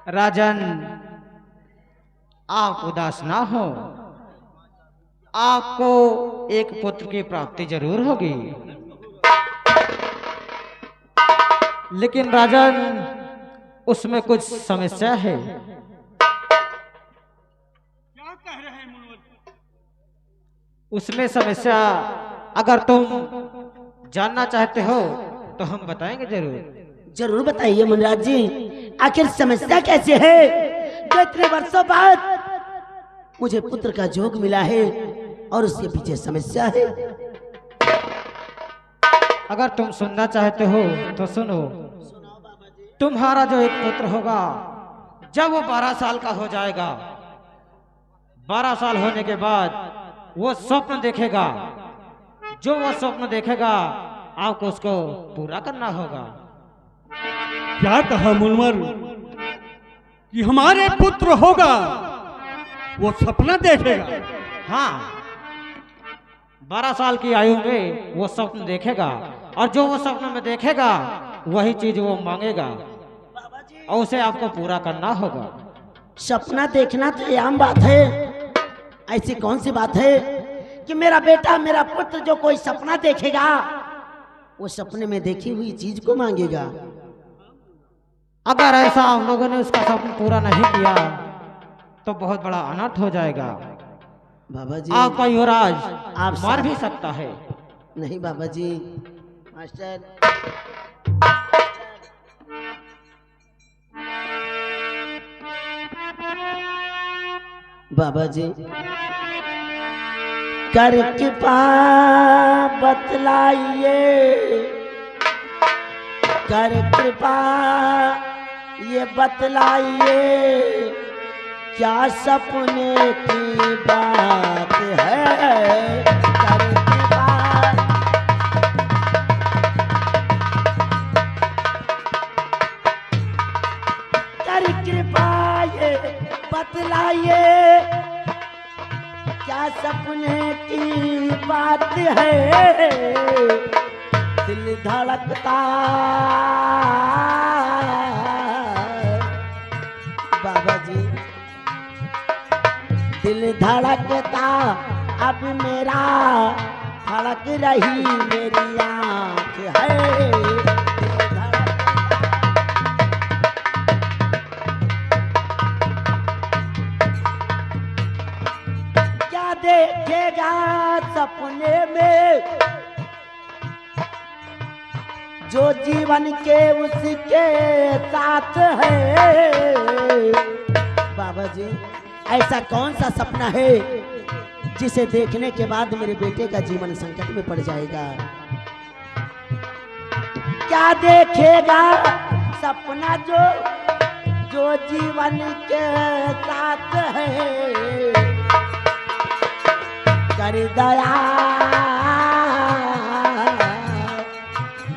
राजन, आप उदास ना हो, आपको एक पुत्र की प्राप्ति जरूर होगी। लेकिन राजन, उसमें कुछ समस्या है। क्या कह रहे हैं मुनवर? उसमें समस्या अगर तुम जानना चाहते हो तो हम बताएंगे जरूर। जरूर बताइए मुनिराज जी, आखिर समस्या कैसे है जो इतने वर्षों बाद मुझे पुत्र का जोग मिला है और उसके पीछे समस्या है। अगर तुम सुनना चाहते हो तो सुनो। तुम्हारा जो एक पुत्र होगा, जब वो 12 साल का हो जाएगा, 12 साल होने के बाद वो स्वप्न देखेगा। जो वो स्वप्न देखेगा आपको उसको पूरा करना होगा। क्या कहा मुनवर कि हमारे पुत्र होगा, वो सपना देखेगा? हाँ, 12 साल की आयु में वो स्वप्न देखेगा और जो वो स्वप्न में देखेगा वही चीज वो मांगेगा और उसे आपको पूरा करना होगा। सपना देखना तो आम बात है, ऐसी कौन सी बात है कि मेरा बेटा, मेरा पुत्र जो कोई सपना देखेगा वो सपने में देखी हुई चीज को मांगेगा। अगर ऐसा आप लोगों ने उसका सपना पूरा नहीं किया तो बहुत बड़ा अनर्थ हो जाएगा। बाबा जी, आपका युवराज आप मार भी सकता है। नहीं बाबा जी, मास्टर बाबा जी, कर कृपा बतलाइए, कर कृपा ये बतलाइए, क्या सपने की बात है। कर कृपा, कर कृपा ये बतलाइए, क्या सपने की बात है। दिल धड़कता बाबा जी, दिल धड़कता अब मेरा, धड़क रही मेरी आँख है। दिल धड़कता, क्या देखेगा सपने में जो जीवन के उसके साथ है। बाबा जी, ऐसा कौन सा सपना है जिसे देखने के बाद मेरे बेटे का जीवन संकट में पड़ जाएगा। क्या देखेगा सपना जो जो जीवन के साथ है। कर दया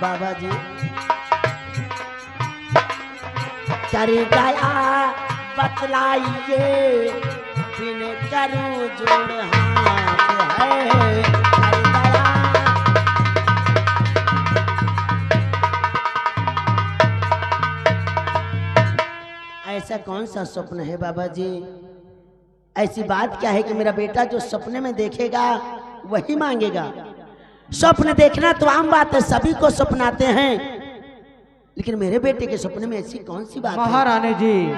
बाबा जी, कर दया बतलाइए, बिन करूं जोड़ हाथ है। कर दया, ऐसा कौन सा स्वप्न है बाबा जी? ऐसी बात क्या है कि मेरा बेटा जो सपने में देखेगा वही मांगेगा। स्वप्न देखना तो आम बात है, सभी को सपनाते हैं, लेकिन मेरे बेटे के सपने में ऐसी कौन सी बात है? महारानी जी,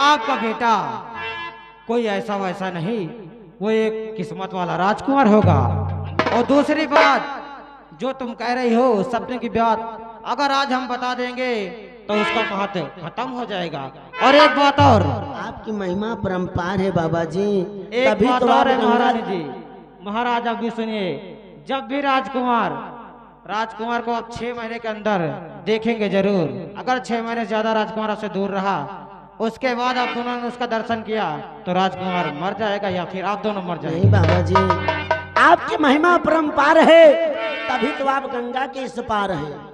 आपका बेटा कोई ऐसा वैसा नहीं, वो एक किस्मत वाला राजकुमार होगा। और दूसरी बात जो तुम कह रही हो सपने की बात, अगर आज हम बता देंगे तो उसका महत्व खत्म हो जाएगा। और एक बात और, आपकी महिमा परंपार है बाबा जी। एक तभी बात तो और है आप महारानी जी। महाराज आप भी सुनिए, जब भी राजकुमार को आप 6 महीने के अंदर देखेंगे जरूर। अगर 6 महीने से ज्यादा राजकुमार आपसे दूर रहा, उसके बाद आप दोनों ने उसका दर्शन किया तो राजकुमार मर जाएगा या फिर आप दोनों मर जाएंगे। नहीं बाबा जी, आपकी महिमा परंपार है, तभी तो आप गंगा के इस पार हैं।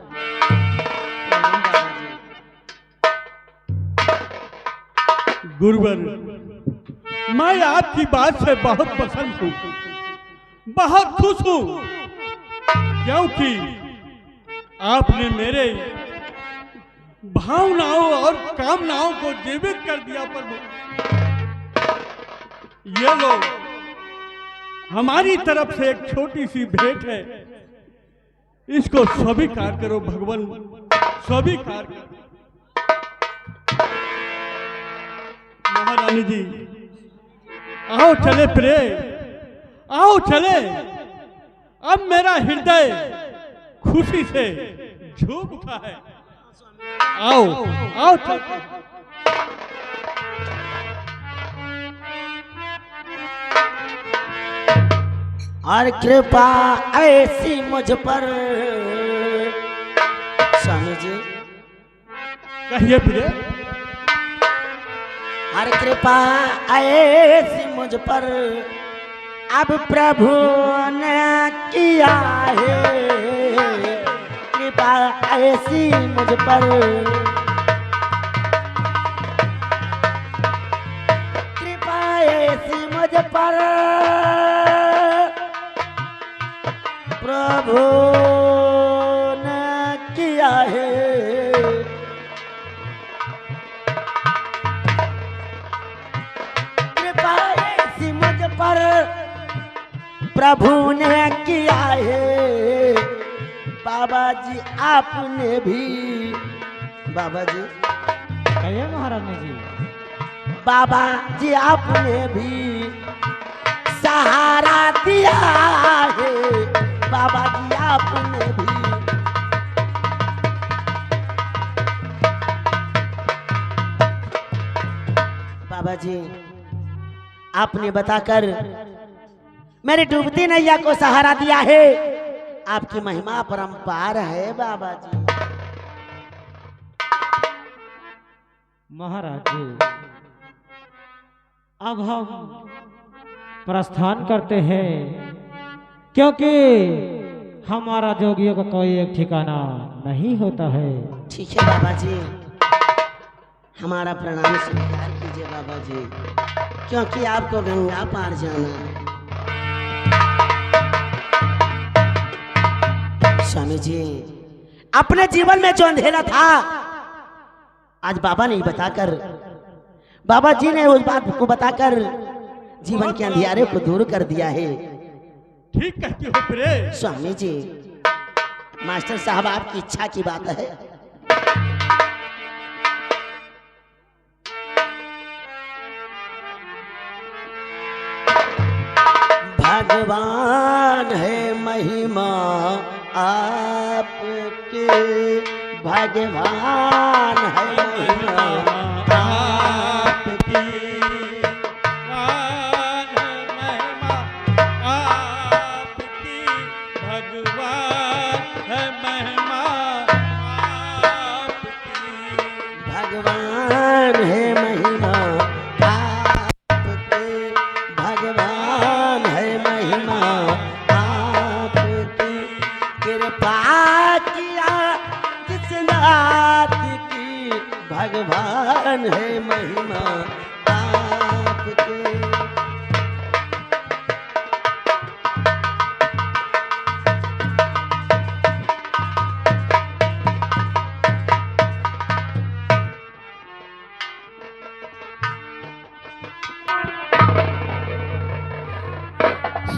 गुरुवर, मैं आपकी बात से बहुत पसंद हूँ, बहुत खुश हूँ, क्योंकि आपने मेरे भावनाओं और कामनाओं को जीवित कर दिया प्रभु। ये लो, हमारी तरफ से एक छोटी सी भेंट है, इसको स्वीकार करो भगवान, स्वीकार करो। महारानी जी, आओ चले प्रे, आओ चले। अब मेरा हृदय खुशी से झूम उठा है। आओ आओ चल। और कृपा ऐसी मुझ पर, स्वामी जी कहिए प्रिय। और कृपा ऐसी मुझ पर अब प्रभु ने किया है, कृपा ऐसी मुझ पर, कृपा ऐसी मुझ पर प्रभु ने किया है, कृपा ऐसी मुझ पर प्रभु ने किया है। बाबा जी आपने भी, बाबा जी कहिए महारानी जी। बाबा जी आपने भी सहारा दिया है, बाबा जी आपने भी। बाबा जी आपने बताकर मेरी डूबती नैया को सहारा दिया है, आपकी महिमा परंपार है बाबा जी। महाराज जी, अब हम प्रस्थान करते हैं, क्योंकि हमारा जोगियों का कोई एक ठिकाना नहीं होता है। ठीक है बाबा जी, हमारा प्रणाम स्वीकार कीजिए बाबा जी, क्योंकि आपको गंगा पार जाना है। स्वामी जी, अपने जीवन में जो अंधेरा था आज बाबा ने बताकर, बाबा जी ने उस बात को बताकर जीवन के अंधियारे को दूर कर दिया है। ठीक कहती हो प्रिय। स्वामी जी, मास्टर साहब आपकी इच्छा की बात है। भगवान है महिमा आपके, भगवान है महिमा आपकी, भगवान है महिमा आपकी, भगवान है महिमा आपकी, भगवान है महिमा आपकी, कृपा किया जिस नाथ की, भगवान है महिमा आपकी।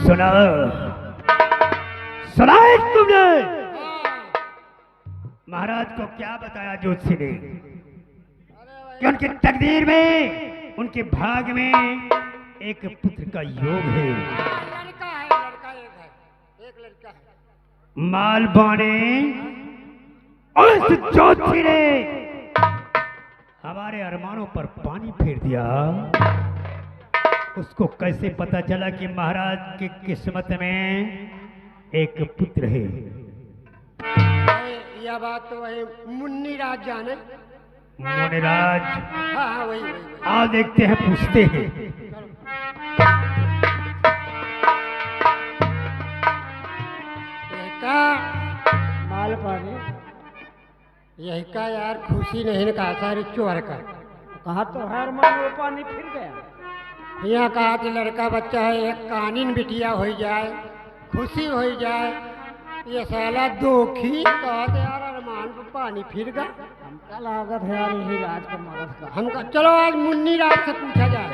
सुना सुना है तुमने? महाराज को क्या बताया ज्योतिषी ने कि उनकी तकदीर में, उनके भाग में एक पुत्र का योग है। लड़का एक लड़का है। मालवाने उस ज्योतिषी ने हमारे अरमानों पर पानी फेर दिया। उसको कैसे पता चला कि महाराज की किस्मत में एक पुत्र है? यह बात तो वही मुन्नी राज जाने। मुनिराज, हाँ वही वही। आओ देखते हैं, पूछते हैं। का माल पानी यही का यार, खुशी नहीं कहा सारे चोर का कहा तो हर मान वो पानी फिर गया। यहाँ कहा कि लड़का बच्चा है, एक कानीन बिटिया हो जाए, खुशी हो जाए। ये साला दुखी कहा यार कान पर पानी फिर गया। हमका लागत है यार यही राज का मगध का। हमका चलो आज मुन्नी राज से पूछा जाए।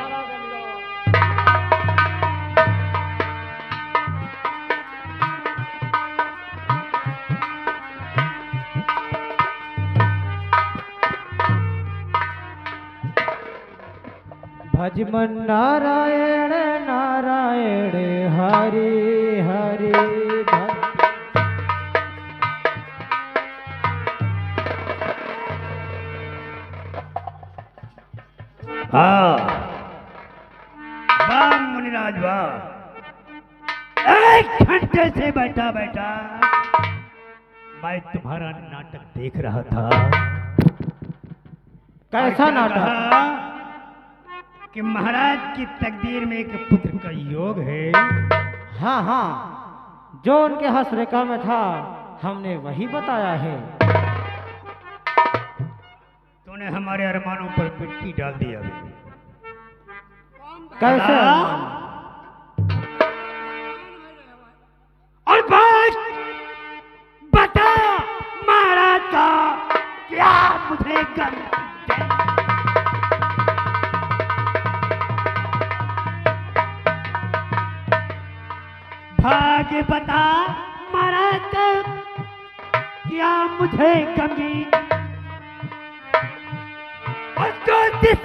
भजमन नारायण नारायण हरि हरि हाँ, वाह मुनिराज वाह। एक घंटे से बैठा बैठा मैं तुम्हारा नाटक देख रहा था। कैसा और क्या नाटक? कहा कि महाराज की तकदीर में एक पुत्र का योग है। हाँ हाँ, जो उनके हस्तरेखा में था हमने वही बताया है। तूने हमारे अरमानों पर मिट्टी डाल दिया अभी। कैसे? और बात बता महाराज का क्या मुझे गम भाग्य बता महाराज का क्या मुझे गमी और जो जिस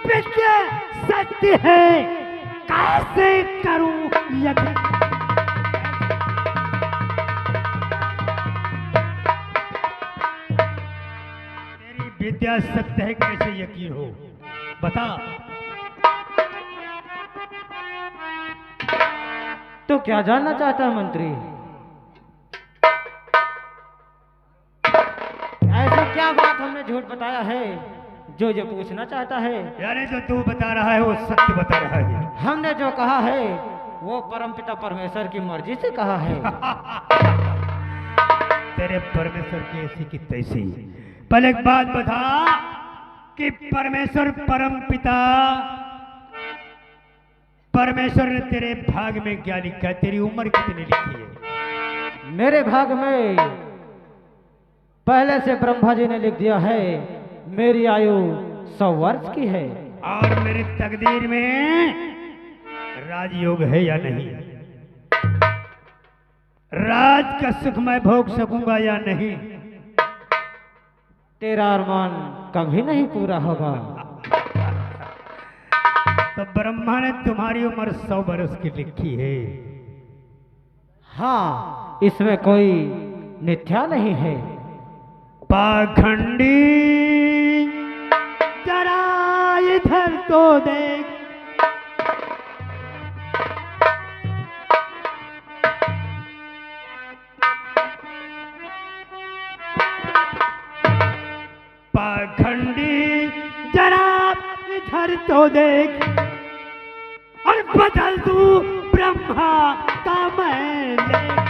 विषय सत्य है कैसे करूं यकीन। तेरी विद्या सत्य है कैसे यकीन हो बता। तो क्या जानना चाहता है मंत्री? ऐसा क्या बात हमने झूठ बताया है जो जो पूछना चाहता है? यानी जो तू बता रहा है वो सत्य बता रहा है। हमने जो कहा है वो परमपिता परमेश्वर की मर्जी से कहा है। तेरे परमेश्वर की ऐसी की तैसी। पहले एक बात बता कि परमेश्वर परम पिता परमेश्वर ने तेरे भाग में क्या लिखा है? तेरी उम्र कितनी लिखी है? मेरे भाग में पहले से ब्रह्मा जी ने लिख दिया है मेरी आयु 100 वर्ष की है। और मेरी तकदीर में राजयोग है या नहीं? राज का सुख मैं भोग सकूंगा या नहीं? तेरा अरमान कभी नहीं पूरा होगा। तो ब्रह्मा ने तुम्हारी उम्र 100 वर्ष की लिखी है। हाँ, इसमें कोई मिथ्या नहीं है। पाखंडी जरा इधर तो देख। पाखंडी जरा इधर तो देख और बदल दूं ब्रह्मा का मैं लेख।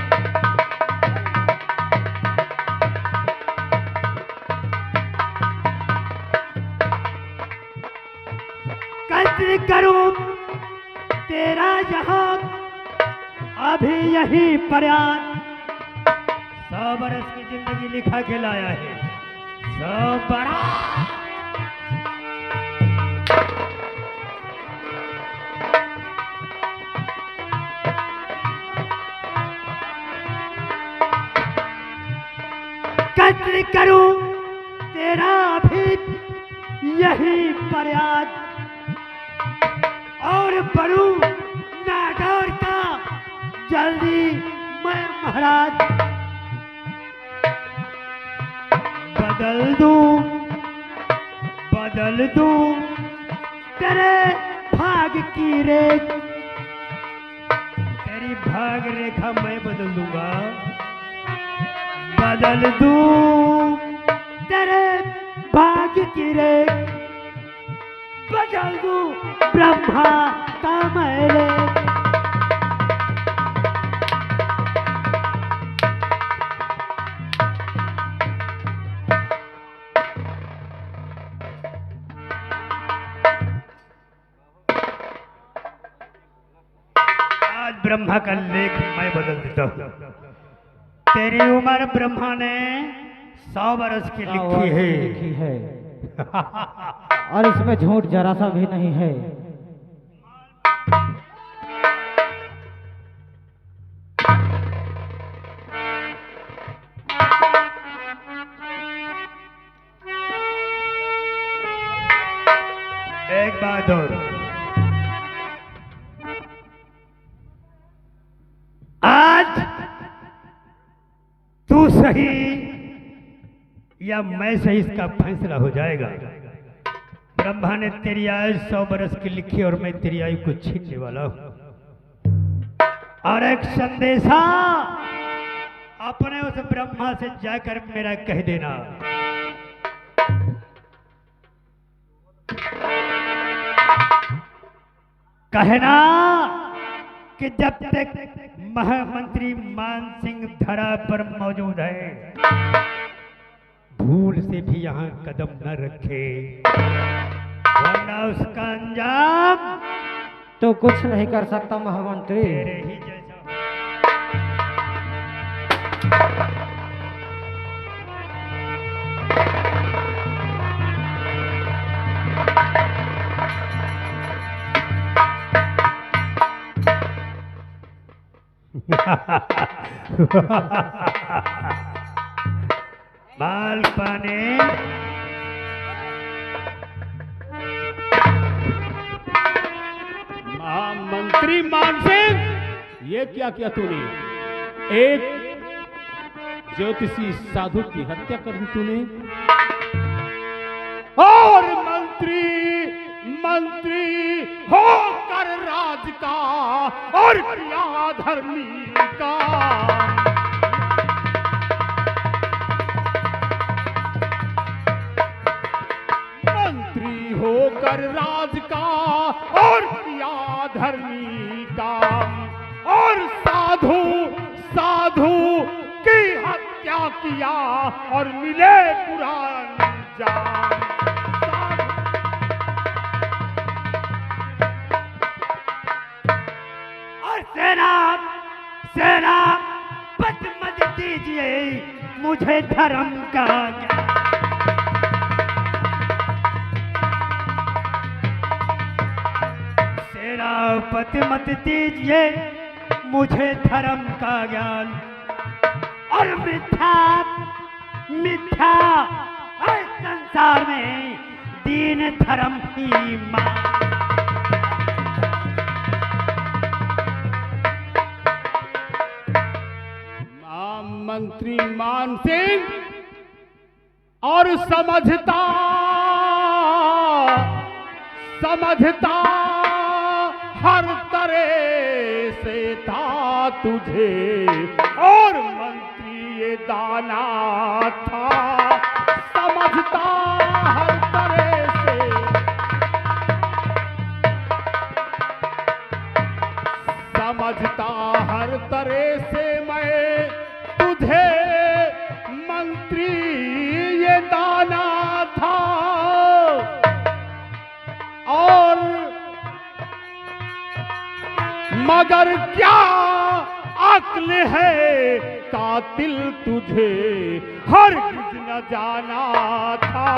कैसे करूं तेरा यहाँ अभी यही प्रयास। 100 बरस की जिंदगी लिखा के लाया है। 100 बरस कैसे करूं तेरा भी यही प्रयास और बनूं नागौर का जल्दी मैं महाराज। बदल दूं तेरे भाग की रेख। तेरी भाग रेखा मैं बदल दूंगा। बदल दूं तेरे भाग की रेख। बदल दूं ब्रह्मा का मैं लेख। आज ब्रह्मा का लेख मैं बदल देता हूँ। तेरी उम्र ब्रह्मा ने 100 बरस की हाँ, लिखी है। लिखी है और इसमें झूठ जरा सा भी नहीं है। एक बात और, आज तू सही या मैं सही इसका फैसला हो जाएगा। ब्रह्मा ने तेरी आयु 100 बरस की लिखी और मैं तेरी आयु को छीनने वाला हूं। और एक संदेशा अपने उस ब्रह्मा से जाकर मेरा कह देना, कहना कि जब तक महामंत्री मान सिंह धरा पर मौजूद है, भूल से भी यहाँ कदम न रखे, वरना उसका अंजाम तो कुछ नहीं कर सकता महामंत्री। तेरे ही जैसा। माल पाने मंत्री मान सिंह, ये क्या किया तूने? एक ज्योतिषी साधु की हत्या कर दी तूने, और मंत्री होकर राज का और किया धर्मी का। मंत्री होकर राज का और किया धर्मी काम, और साधु की हत्या किया और मिले पुराण जान। और सेना मत दीजिए मुझे धर्म का ज्ञान। सेनापति मत दीजिए मुझे धर्म का ज्ञान, और मिथ्या हर संसार में दीन धर्म ही मान। मंत्री मान सिंह और समझता हर तरह से था तुझे, और मंत्री ये दाना था, समझता हर तरह से, समझता हर तरह से मैं तुझे, मंत्री ये दाना था। और मगर क्या अक्ल है कातिल तुझे हरगिज़ न जाना था।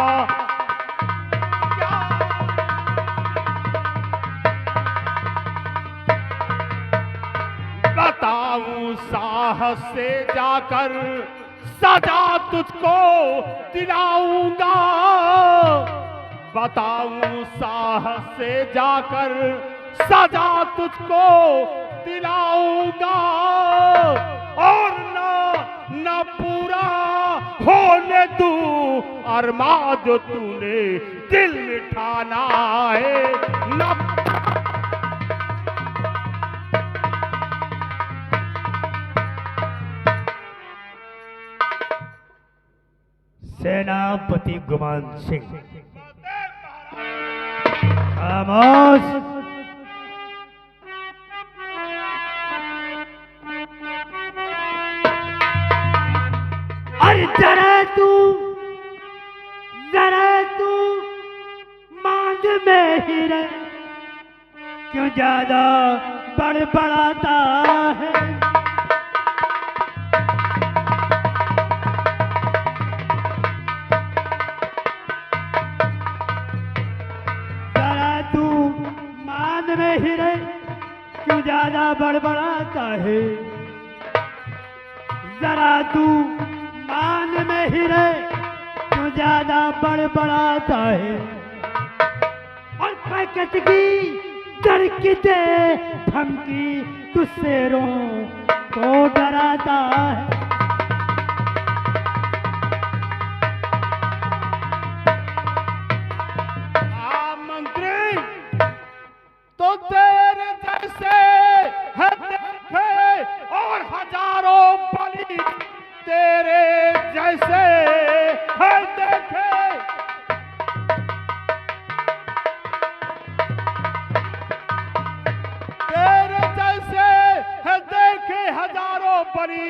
बताऊं साहस से जाकर सजा तुझको दिलाऊंगा, बताऊं साहस से जाकर सजा तुझको दिलाऊंगा, और न पूरा होने दूं अरमान जो तूने दिल में ठाना है। न सेनापति गुमान सिंह, खामोश। अरे जरा तू मांग में ही रह, क्यों ज्यादा बड़बड़ाता है। बड़बड़ाता है, जरा तू मान में ही रहे, तू ज्यादा बड़बड़ाता है। और पैकेट की धड़कते धमकी तू शेरों को डराता है। मंत्री तो तेरे जैसे है देखे और हजारों बलि तेरे जैसे है देखे। तेरे जैसे है देखे हजारों बलि,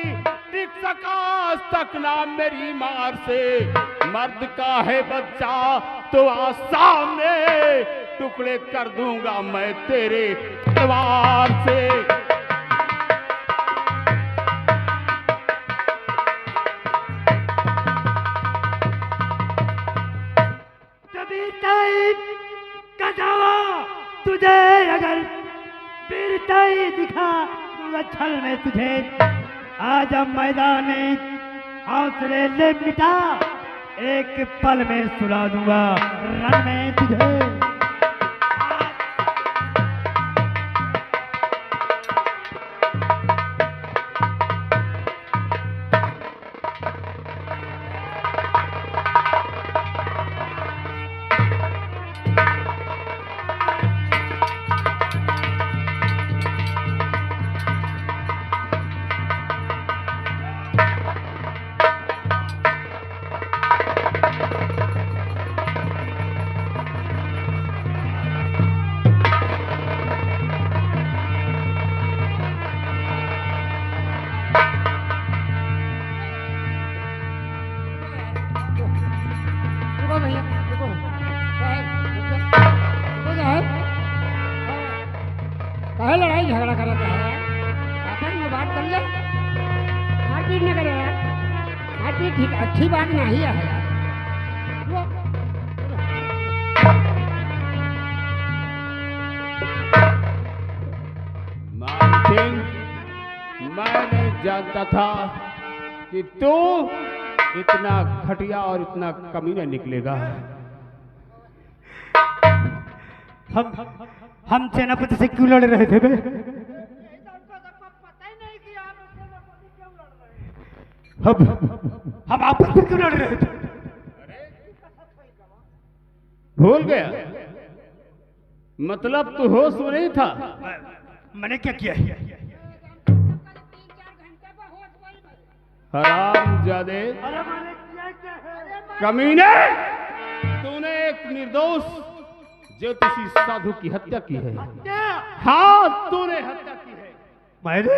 टिक सका आज तक ना मेरी मार से। मर्द का है बच्चा तो आज सामने, टुकड़े कर दूंगा मैं तेरे तलवार से। कभी टाइम का दावा तुझे अगर पीरता ही दिखा दूंगा छल में तुझे। आज अब मैदान में हौसले ले मिटा, एक पल में सुला दूंगा रण में तुझे। रुको भैया, रुको साहब, रुको साहब। काहे लड़ाई झगड़ा करता है? आपस में बात कर ले, मारपीट न करे यार। मारपीट ठीक अच्छी बात नहीं है यार। मैं नहीं जानता था कि तू इतना घटिया और इतना कमीना निकलेगा। हम सेनापति से क्यों लड़ रहे थे बे? हम आपस में क्यों लड़ रहे थे? भूल गया? मतलब तू होश में नहीं था? मैंने क्या किया है? हरामजादे, कमीने, तूने एक निर्दोष ज्योतिषी साधु की हत्या की है। हाँ, तूने हत्या की है। मैंने?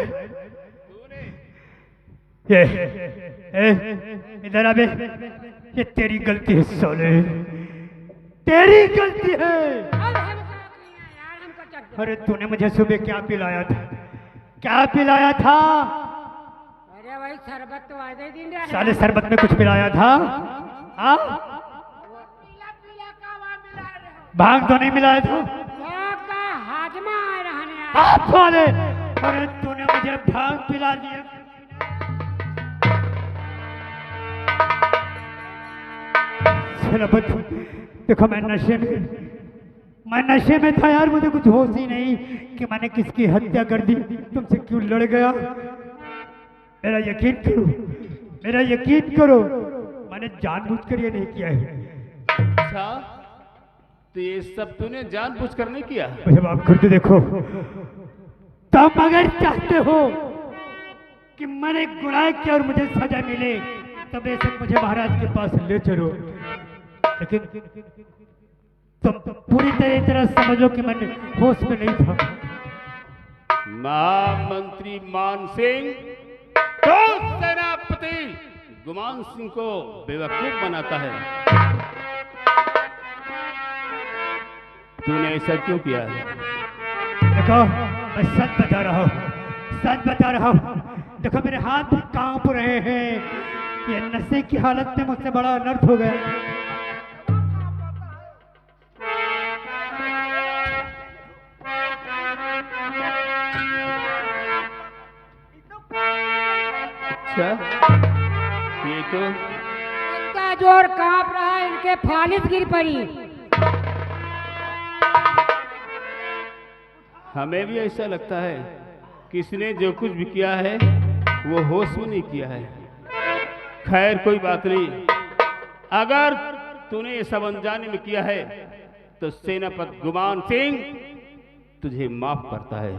इधर आ बे, ये तेरी गलती है सोले, तेरी गलती है। अरे तूने मुझे सुबह क्या पिलाया था? क्या पिलाया था? अरे भाई शरबत तो आधे दिन रहा। साले शरबत में कुछ मिलाया था? हाँ? भांग तो नहीं मिलाया था? का हाजमा आ रहने यार। आप साले, अरे तूने मुझे भांग पिला दिया। सेनापति, देखो मैं नशे में था यार, मुझे कुछ होश ही नहीं कि मैंने किसकी हत्या कर दी, तुमसे क्यों लड़ गया। मेरा यकीन करो, मैंने जानबूझकर ये नहीं किया है। अच्छा, तो ये सब तूने जानबूझकर नहीं किया? मुझे माफ कर दो। देखो, तुम अगर चाहते हो कि मैंने गुनाह किया और मुझे सजा मिले, तब ऐसे मुझे महाराज के पास ले चलो, लेकिन तुम पूरी तरह समझ लो कि मैंने होश में नहीं था। महामंत्री मान सिंह तो सेनापति गुमान सिंह को बेवकूफ बनाता है। तूने ऐसा क्यों किया है? देखो, मैं सच बता रहा हूँ। देखो, मेरे हाथ भी कांप रहे हैं। ये नशे की हालत में मुझसे बड़ा अनर्थ हो गया। तो इतना जोर कांप रहा है, इनके फालिस गिर पड़ी। हमें भी ऐसा लगता है कि इसने जो कुछ भी किया है वो होश में नहीं किया है। खैर कोई बात नहीं, अगर तूने ये सब अनजाने में किया है तो सेनापति गुमान सिंह तुझे माफ करता है।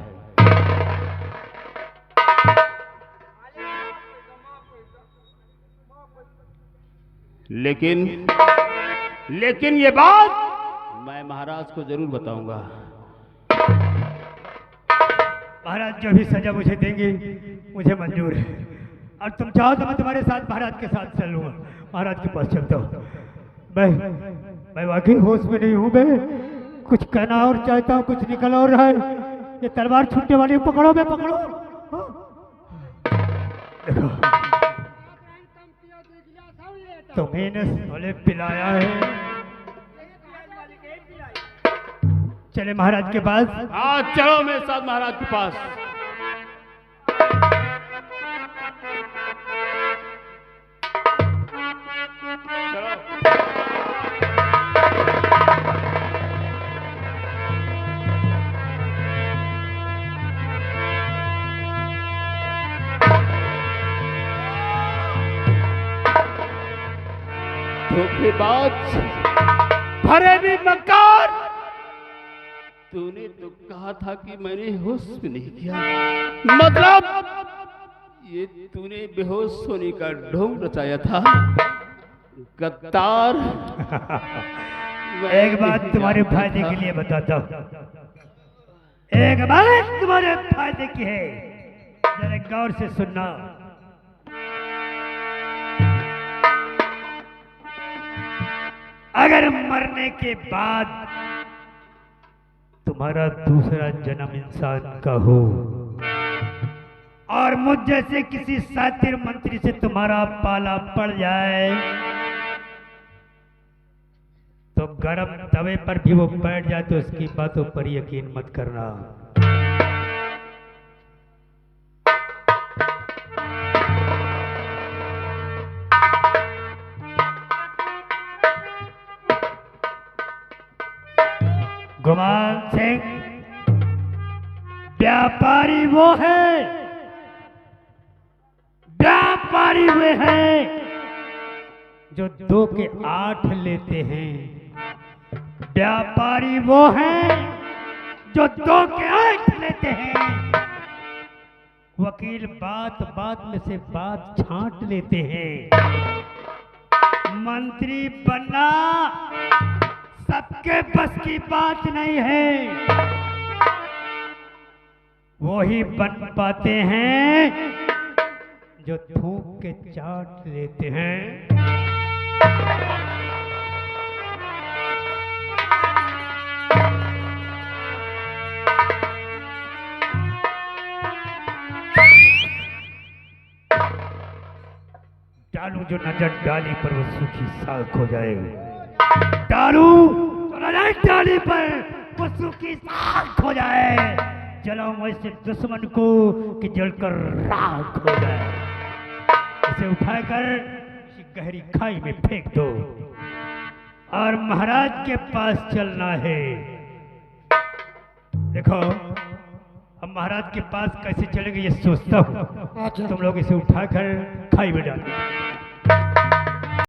लेकिन ये बात मैं महाराज को जरूर बताऊंगा। महाराज जो भी सजा मुझे देंगे मुझे मंजूर है, और तुम चाहो तो मैं तुम्हारे साथ महाराज के साथ चल लूंगा। महाराज के पास चलता हूँ। मैं वाकई होश में नहीं हूँ। मैं कुछ कहना और चाहता हूँ, कुछ निकल और रहा है। ये तलवार छूटने वाली, पकड़ो, मैं पकड़ो। देखो तुम्हें न सोले पिलाया है। चले महाराज के पास। हाँ चलो मेरे साथ महाराज के पास। चलो। धोखेबाज, फरेबी, मक्कार, तूने तो कहा था कि मैंने होश में नहीं किया, मतलब ये तूने बेहोश होने का ढोंग रचाया था। गद्दार। एक बात तुम्हारे फायदे के लिए बताता हूँ, एक बात तुम्हारे फायदे की है, जरा गौर से सुनना। अगर मरने के बाद तुम्हारा दूसरा जन्म इंसान का हो और मुझ जैसे किसी सातिर मंत्री से तुम्हारा पाला पड़ जाए तो गरम तवे पर भी वो बैठ जाए तो उसकी बातों पर यकीन मत करना। गुमान सिंह व्यापारी वो है, व्यापारी वे हैं जो 2 के 8 लेते हैं, व्यापारी वो हैं जो 2 के 8 लेते हैं। वकील बात बात में से बात छांट लेते हैं। मंत्री बनना सबके बस की बात नहीं है, वो ही बन पाते हैं जो थूक के चाट लेते हैं। डालू जो नजर डाली पर वो सूखी साख हो जाए, डालू तो नजर डाली पर वो सूखी साख हो जाए, जलाऊं ऐसे दुश्मन को कि जलकर राख हो जाए। इसे उठाकर किसी गहरी खाई में फेंक दो और महाराज के पास चलना है। देखो हम महाराज के पास कैसे चलेंगे ये सोचता हूँ, तुम लोग इसे उठाकर खाई में डालो।